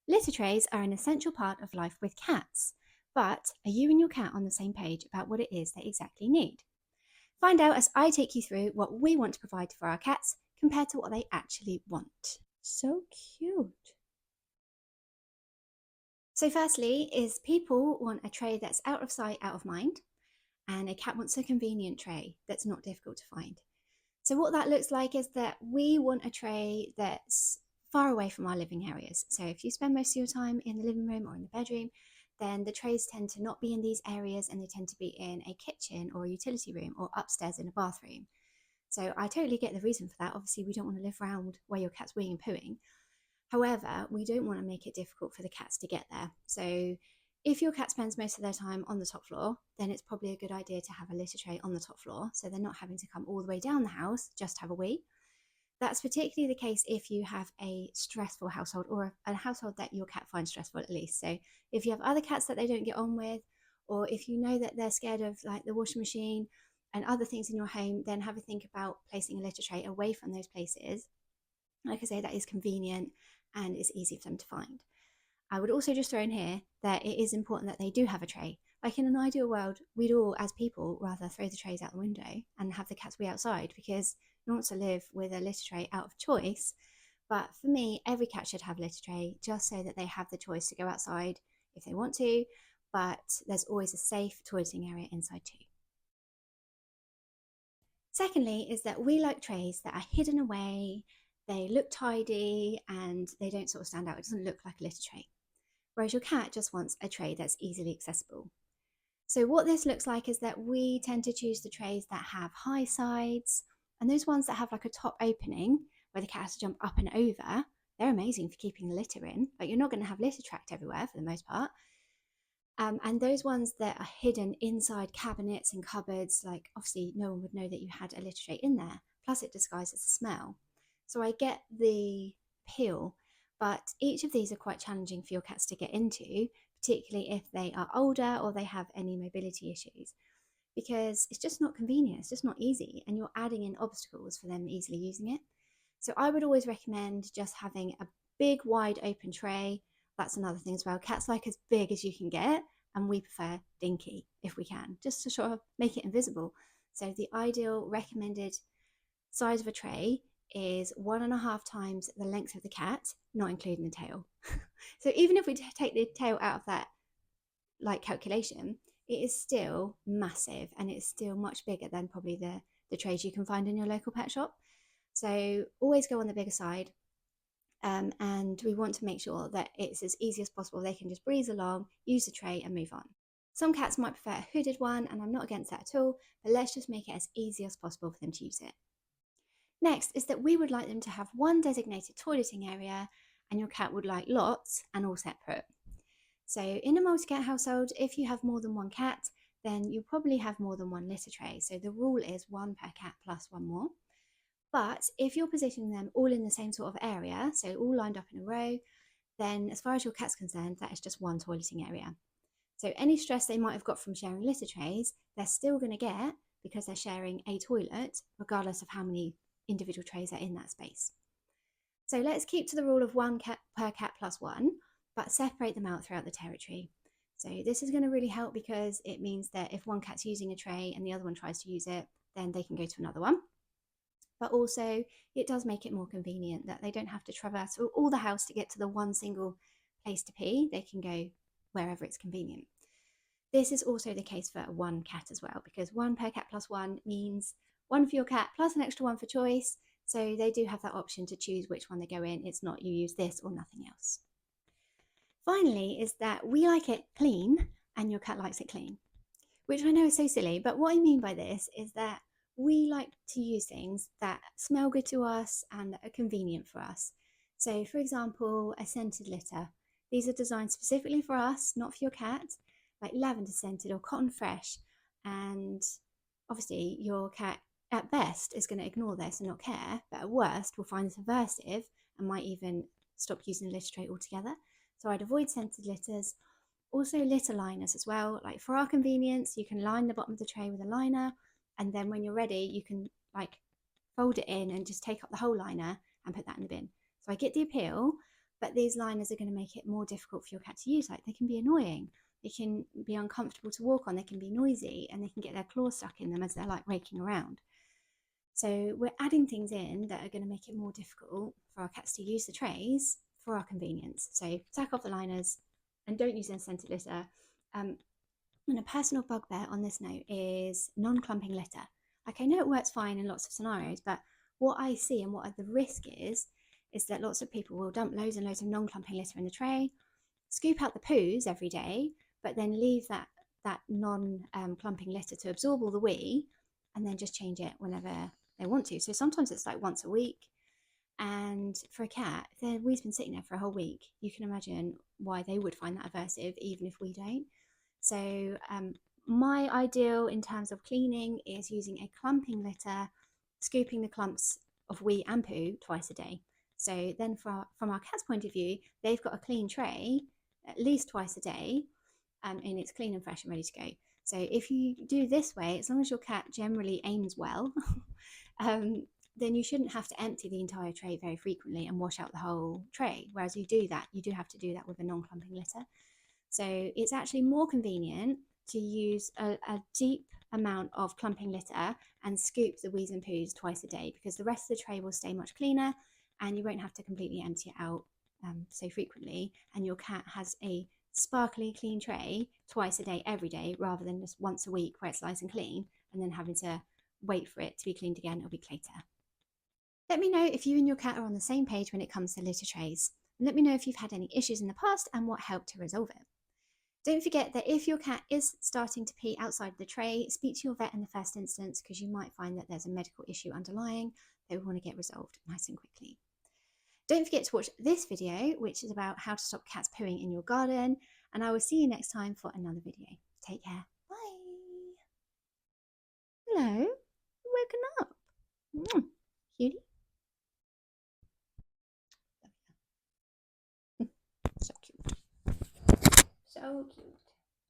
Litter trays are an essential part of life with cats, but are you and your cat on the same page about what it is they exactly need? Find out as I take you through what we want to provide for our cats compared to what they actually want. So cute. So, firstly, is people want a tray that's out of sight, out of mind, and a cat wants a convenient tray that's not difficult to find. So, what that looks like is that we want a tray that's far away from our living areas. So, if you spend most of your time in the living room or in the bedroom, then the trays tend to not be in these areas and they tend to be in a kitchen or a utility room or upstairs in a bathroom. So, I totally get the reason for that. Obviously, we don't want to live around where your cat's weeing and pooing. However, we don't want to make it difficult for the cats to get there. So, if your cat spends most of their time on the top floor, then it's probably a good idea to have a litter tray on the top floor so they're not having to come all the way down the house just to have a wee. That's particularly the case if you have a stressful household or a household that your cat finds stressful at least. So, if you have other cats that they don't get on with, or if you know that they're scared of like the washing machine and other things in your home, then have a think about placing a litter tray away from those places. Like I say, that is convenient and it's easy for them to find. I would also just throw in here that it is important that they do have a tray. Like in an ideal world, we'd all, as people, rather throw the trays out the window and have the cats wee outside because no one wants to live with a litter tray out of choice. But for me, every cat should have a litter tray just so that they have the choice to go outside if they want to, but there's always a safe toileting area inside too. Secondly, is that we like trays that are hidden away, they look tidy, and they don't sort of stand out. It doesn't look like a litter tray. Whereas your cat just wants a tray that's easily accessible. So, what this looks like is that we tend to choose the trays that have high sides, and those ones that have like a top opening where the cat has to jump up and over. They're amazing for keeping the litter in, but you're not going to have litter tracked everywhere for the most part. And those ones that are hidden inside cabinets and cupboards, like obviously no one would know that you had a litter tray in there. Plus, it disguises the smell. So I get the appeal, but each of these are quite challenging for your cats to get into, particularly if they are older or they have any mobility issues, because it's just not convenient. It's just not easy, and you're adding in obstacles for them easily using it. So I would always recommend just having a big, wide open tray. That's another thing as well. Cats like as big as you can get, and we prefer dinky if we can, just to sort of make it invisible. So the ideal recommended size of a tray is 1.5 times the length of the cat, not including the tail. So even if we take the tail out of that like calculation, it is still massive and it's still much bigger than probably the trays you can find in your local pet shop. So always go on the bigger side. And we want to make sure that it's as easy as possible. They can just breeze along, use the tray, and move on. Some cats might prefer a hooded one, and I'm not against that at all, but let's just make it as easy as possible for them to use it. Next is that we would like them to have one designated toileting area, and your cat would like lots and all separate. So, in a multi cat household, if you have more than one cat, then you'll probably have more than one litter tray. So, the rule is one per cat plus one more. But if you're positioning them all in the same sort of area, so all lined up in a row, then as far as your cat's concerned, that is just one toileting area. So any stress they might have got from sharing litter trays, they're still going to get because they're sharing a toilet, regardless of how many individual trays are in that space. So let's keep to the rule of one cat per cat plus one, but separate them out throughout the territory. So this is going to really help because it means that if one cat's using a tray and the other one tries to use it, then they can go to another one. But also it does make it more convenient that they don't have to traverse all the house to get to the one single place to pee. They can go wherever it's convenient. This is also the case for one cat as well, because one per cat plus one means one for your cat plus an extra one for choice. So they do have that option to choose which one they go in. It's not you use this or nothing else. Finally, is that we like it clean and your cat likes it clean, which I know is so silly, but what I mean by this is that we like to use things that smell good to us and that are convenient for us. So, for example, a scented litter. These are designed specifically for us, not for your cat, like lavender scented or cotton fresh. And obviously, your cat at best is going to ignore this and not care, but at worst will find this aversive and might even stop using the litter tray altogether. So, I'd avoid scented litters. Also, litter liners as well. Like for our convenience, you can line the bottom of the tray with a liner, and then when you're ready, you can like fold it in and just take up the whole liner and put that in the bin. So I get the appeal, but these liners are going to make it more difficult for your cat to use. Like, they can be annoying, they can be uncomfortable to walk on, they can be noisy, and they can get their claws stuck in them as they're like raking around. So we're adding things in that are going to make it more difficult for our cats to use the trays for our convenience. So sack off the liners and don't use unscented litter. And a personal bugbear on this note is non-clumping litter. Like, I know it works fine in lots of scenarios, but what I see and what the risk is that lots of people will dump loads and loads of non-clumping litter in the tray, scoop out the poos every day, but then leave that non-clumping litter to absorb all the wee, and then just change it whenever they want to. So sometimes it's like once a week. And for a cat, if their wee's been sitting there for a whole week, you can imagine why they would find that aversive, even if we don't. So my ideal in terms of cleaning is using a clumping litter, scooping the clumps of wee and poo twice a day. So then from our cat's point of view, they've got a clean tray at least twice a day, and it's clean and fresh and ready to go. So if you do this way, as long as your cat generally aims well, then you shouldn't have to empty the entire tray very frequently and wash out the whole tray. Whereas you do have to do that with a non-clumping litter. So it's actually more convenient to use a deep amount of clumping litter and scoop the wees and poos twice a day, because the rest of the tray will stay much cleaner and you won't have to completely empty it out so frequently. And your cat has a sparkly clean tray twice a day, every day, rather than just once a week where it's nice and clean and then having to wait for it to be cleaned again a week later. Let me know if you and your cat are on the same page when it comes to litter trays. And let me know if you've had any issues in the past and what helped to resolve it. Don't forget that if your cat is starting to pee outside the tray, speak to your vet in the first instance, because you might find that there's a medical issue underlying that we want to get resolved nice and quickly. Don't forget to watch this video, which is about how to stop cats pooing in your garden, and I will see you next time for another video. Take care. Bye. Hello. Woken up. Cutie. So cute. So cute.